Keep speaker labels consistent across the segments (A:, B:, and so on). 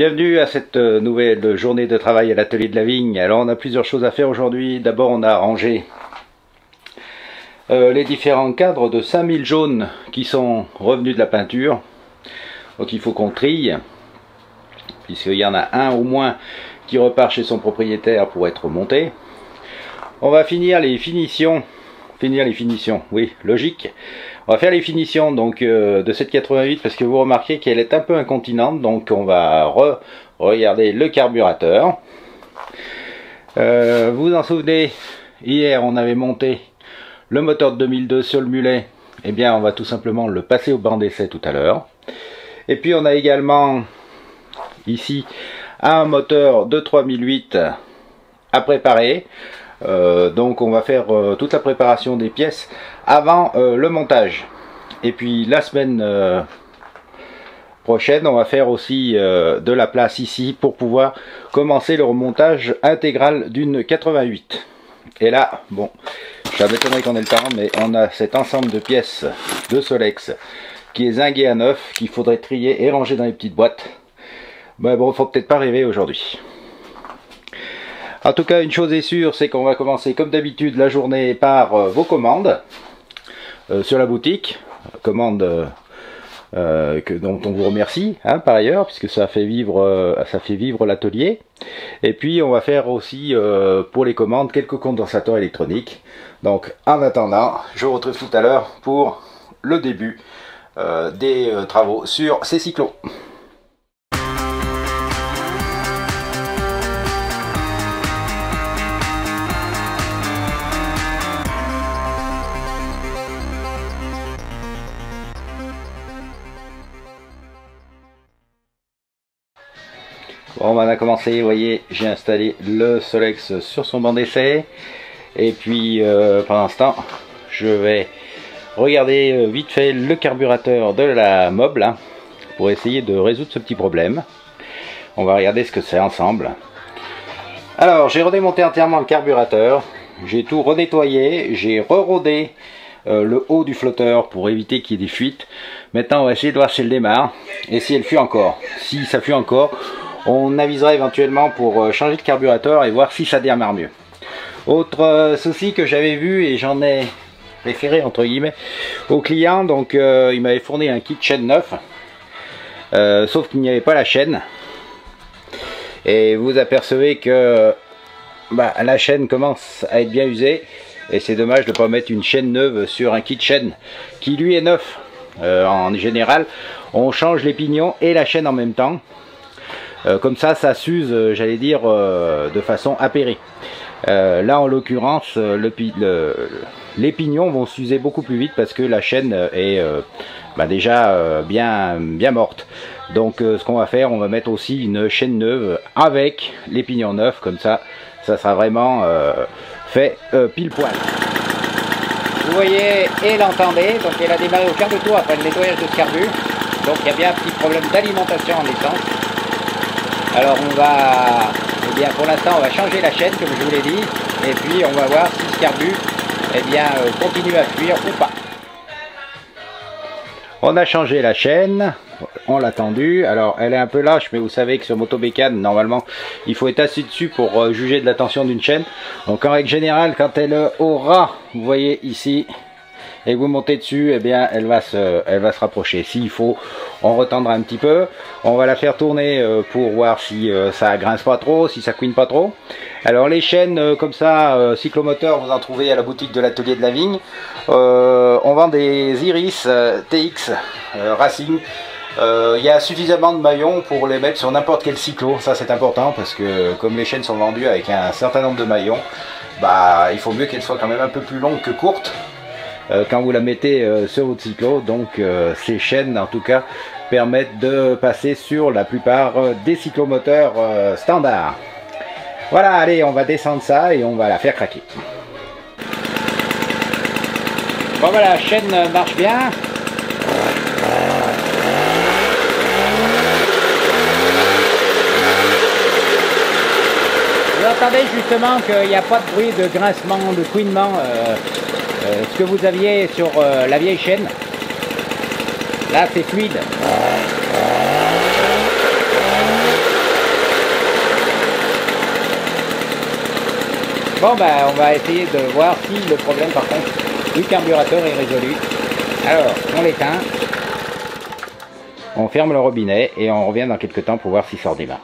A: Bienvenue à cette nouvelle journée de travail à l'atelier de la vigne. Alors on a plusieurs choses à faire aujourd'hui. D'abord on a rangé les différents cadres de 5000 jaunes qui sont revenus de la peinture. Donc il faut qu'on trie, puisqu'il y en a un au moins qui repart chez son propriétaire pour être monté. On va finir les finitions. Oui, logique. On va faire les finitions donc de cette 88 parce que vous remarquez qu'elle est un peu incontinente, donc on va regarder le carburateur. Vous vous en souvenez, hier on avait monté le moteur de 2002 sur le mulet. Eh bien on va tout simplement le passer au banc d'essai tout à l'heure. Et puis on a également ici un moteur de 3008 à préparer. Donc on va faire toute la préparation des pièces avant le montage. Et puis la semaine prochaine on va faire aussi de la place ici pour pouvoir commencer le remontage intégral d'une 88. Et là, bon, ça m'étonnerait qu'on ait le temps, mais on a cet ensemble de pièces de Solex qui est zingué à neuf, qu'il faudrait trier et ranger dans les petites boîtes. Mais bon, faut peut-être pas rêver aujourd'hui. En tout cas, une chose est sûre, c'est qu'on va commencer comme d'habitude la journée par vos commandes sur la boutique. Commandes dont on vous remercie par ailleurs, puisque ça fait vivre l'atelier. Et puis on va faire aussi pour les commandes quelques condensateurs électroniques. Donc en attendant, je vous retrouve tout à l'heure pour le début des travaux sur ces cyclos. Bon, on a commencé, vous voyez, j'ai installé le Solex sur son banc d'essai. Et puis, pendant ce temps, je vais regarder vite fait le carburateur de la Mob, là, pour essayer de résoudre ce petit problème. On va regarder ce que c'est ensemble. Alors, j'ai redémonté entièrement le carburateur. J'ai tout renettoyé, j'ai re-rodé le haut du flotteur pour éviter qu'il y ait des fuites. Maintenant, on va essayer de voir si elle démarre et si elle fuit encore. Si ça fuit encore, on avisera éventuellement pour changer de carburateur et voir si ça démarre mieux. Autre souci que j'avais vu et j'en ai référé entre guillemets au client, donc il m'avait fourni un kit chaîne neuf, sauf qu'il n'y avait pas la chaîne. Et vous apercevez que la chaîne commence à être bien usée et c'est dommage de ne pas mettre une chaîne neuve sur un kit chaîne qui lui est neuf. En général, on change les pignons et la chaîne en même temps. Comme ça s'use, j'allais dire, de façon apérée. Là, en l'occurrence, les pignons vont s'user beaucoup plus vite parce que la chaîne est déjà bien morte. Donc, ce qu'on va faire, on va mettre aussi une chaîne neuve avec les pignons neufs. Comme ça, ça sera vraiment fait pile poil. Vous voyez et l'entendez, donc elle a démarré au quart de tour après le nettoyage de ce carbu. Donc, il y a bien un petit problème d'alimentation en essence. Alors on va, eh bien pour l'instant on va changer la chaîne comme je vous l'ai dit, et puis on va voir si ce carbu continue à fuir ou pas. On a changé la chaîne, on l'a tendue, alors elle est un peu lâche, mais vous savez que sur Motobécane, normalement il faut être assis dessus pour juger de la tension d'une chaîne. Donc en règle générale, quand elle aura, vous voyez ici, et vous montez dessus, eh bien elle va se rapprocher. S'il faut, on retendra un petit peu. On va la faire tourner pour voir si ça grince pas trop, si ça couine pas trop. Alors les chaînes comme ça, cyclomoteurs, vous en trouvez à la boutique de l'atelier de la vigne. On vend des Iris TX Racing. Il y a suffisamment de maillons pour les mettre sur n'importe quel cyclo. Ça c'est important parce que comme les chaînes sont vendues avec un certain nombre de maillons, il faut mieux qu'elles soient quand même un peu plus longues que courtes quand vous la mettez sur votre cyclo. Donc ces chaînes en tout cas permettent de passer sur la plupart des cyclomoteurs standards. Voilà, allez, on va descendre ça et on va la faire craquer. Bon voilà, la chaîne marche bien. Vous entendez justement qu'il n'y a pas de bruit de grincement, de couinement, ce que vous aviez sur la vieille chaîne. Là c'est fluide. Bon ben on va essayer de voir si le problème par contre du carburateur est résolu. Alors on l'éteint, on ferme le robinet et on revient dans quelques temps pour voir si ça redémarre.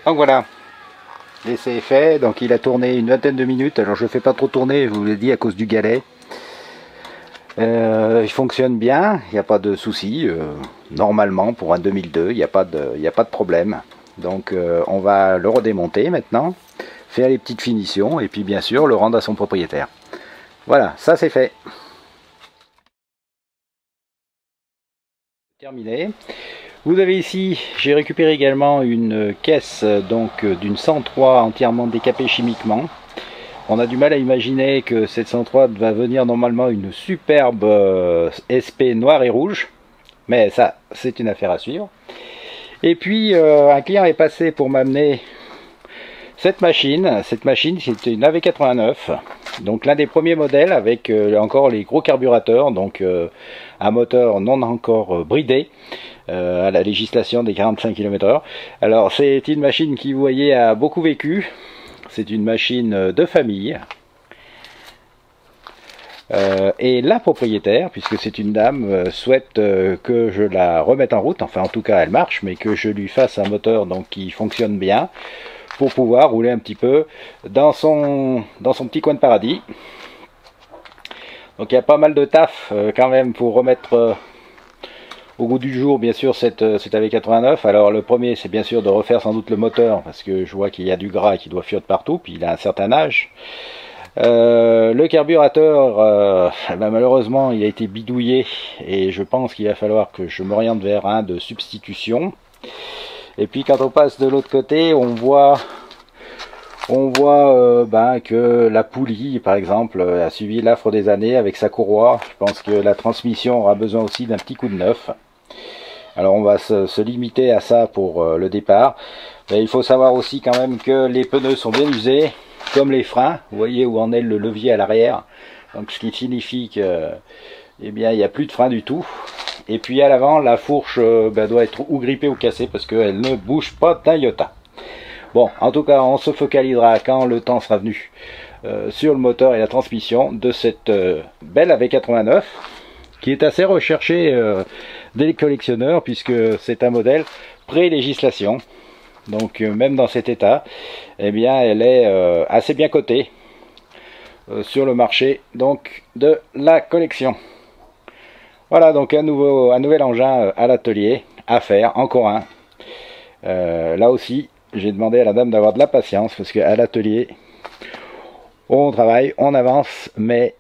A: Donc voilà, l'essai est fait, donc il a tourné une vingtaine de minutes, alors je ne fais pas trop tourner, je vous l'ai dit à cause du galet. Il fonctionne bien, il n'y a pas de souci, normalement pour un 2002, il n'y a pas de problème. Donc on va le redémonter maintenant, faire les petites finitions et puis bien sûr le rendre à son propriétaire. Voilà, ça c'est fait. Terminé. Vous avez ici, j'ai récupéré également une caisse donc d'une 103 entièrement décapée chimiquement. On a du mal à imaginer que cette 103 va venir normalement une superbe SP noire et rouge, mais ça c'est une affaire à suivre. Et puis un client est passé pour m'amener cette machine c'est une AV89, donc l'un des premiers modèles avec encore les gros carburateurs, donc un moteur non encore bridé. À la législation des 45 km/h. Alors c'est une machine qui, vous voyez, a beaucoup vécu. C'est une machine de famille. Et la propriétaire, puisque c'est une dame, souhaite que je la remette en route. Enfin en tout cas elle marche, mais que je lui fasse un moteur donc qui fonctionne bien pour pouvoir rouler un petit peu dans son petit coin de paradis. Donc il y a pas mal de taf quand même pour remettre au goût du jour, bien sûr, cette AV89. Alors le premier, c'est bien sûr de refaire sans doute le moteur, parce que je vois qu'il y a du gras qui doit fuir de partout, puis il a un certain âge. Le carburateur, ben, malheureusement, il a été bidouillé, et je pense qu'il va falloir que je m'oriente vers un de substitution. Et puis quand on passe de l'autre côté, on voit ben, que la poulie, par exemple, a suivi l'affre des années avec sa courroie. Je pense que la transmission aura besoin aussi d'un petit coup de neuf. Alors on va se limiter à ça pour le départ. Mais il faut savoir aussi quand même que les pneus sont bien usés, comme les freins. Vous voyez où en est le levier à l'arrière. Donc ce qui signifie que eh bien, il n'y a plus de frein du tout. Et puis à l'avant, la fourche ben, doit être ou grippée ou cassée parce qu'elle ne bouge pas d'un iota. Bon, en tout cas, on se focalisera quand le temps sera venu sur le moteur et la transmission de cette belle AV89 qui est assez recherchée des collectionneurs puisque c'est un modèle pré-législation. Donc même dans cet état, eh bien, elle est assez bien cotée sur le marché donc de la collection. Voilà donc un nouvel engin à l'atelier à faire, encore un. Là aussi, j'ai demandé à la dame d'avoir de la patience parce qu'à l'atelier, on travaille, on avance, mais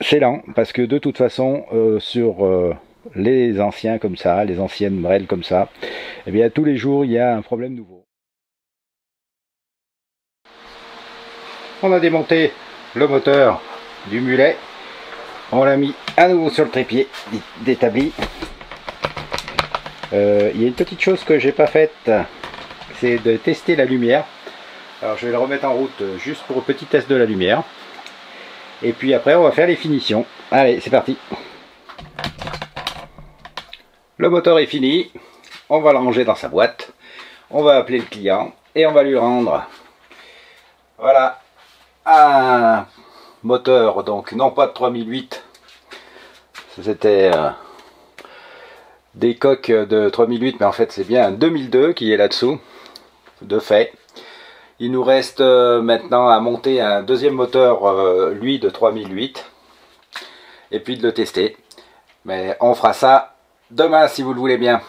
A: c'est lent parce que de toute façon, sur les anciens comme ça, les anciennes Brel comme ça, eh bien tous les jours il y a un problème nouveau. On a démonté le moteur du mulet, on l'a mis à nouveau sur le trépied d'établi. Il y a une petite chose que j'ai pas faite, c'est de tester la lumière. Alors je vais le remettre en route juste pour un petit test de la lumière. Et puis après on va faire les finitions. Allez, c'est parti. Le moteur est fini. On va le ranger dans sa boîte. On va appeler le client et on va lui rendre, voilà, un moteur, donc non pas de 3008. C'était des coques de 3008, mais en fait c'est bien un 2002 qui est là-dessous, de fait. Il nous reste maintenant à monter un deuxième moteur, lui de 3008, et puis de le tester. Mais on fera ça demain si vous le voulez bien.